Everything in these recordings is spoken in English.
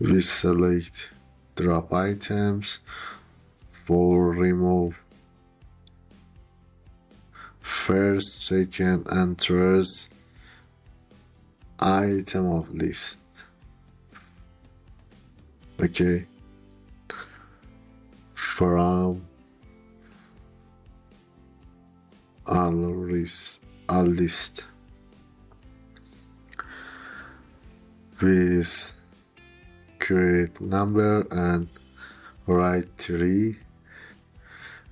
We select drop items for remove first, second, and third item of list. Okay. From all list. We create number and write 3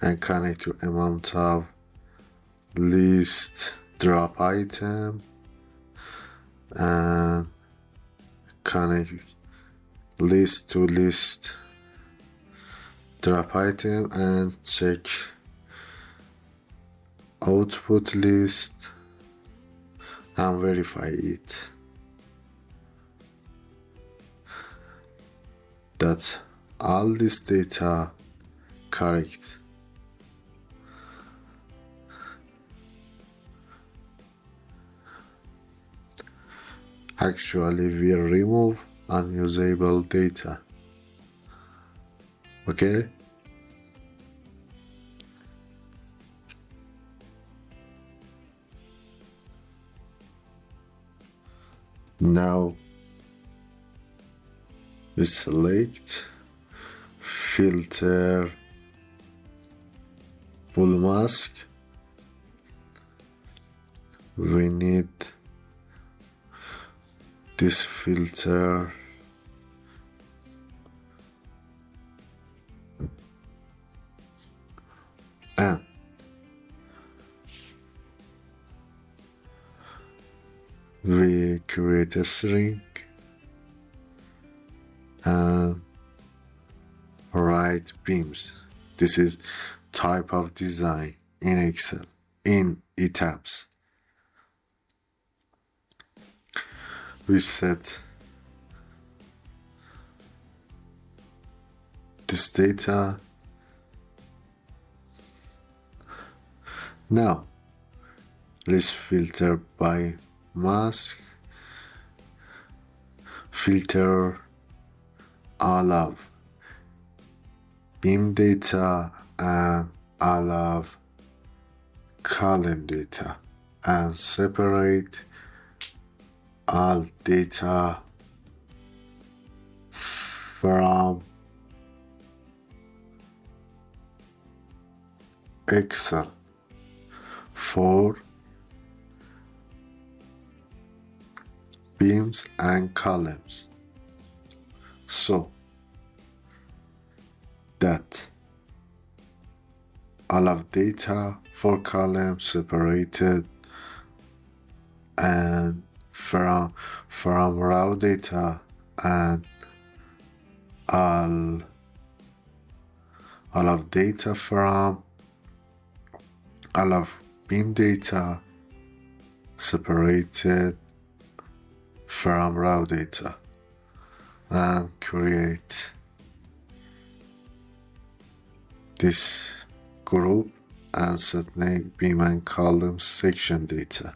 and connect to amount of list drop item and connect list to list drop item and check output list and verify it that all this data correct. Actually, we remove unusable data. Okay. Now we select filter bull mask. We need this filter and we create a string and write beams. This is type of design in Excel in tabs. We set this data. Now let's filter by mask. Filter all of BIM data and all of column data and separate all data from Excel for beams and columns, so that all of data for columns separated and from raw data and all of data from all of BIM data separated from raw data and create this group and set name BIM and column section data.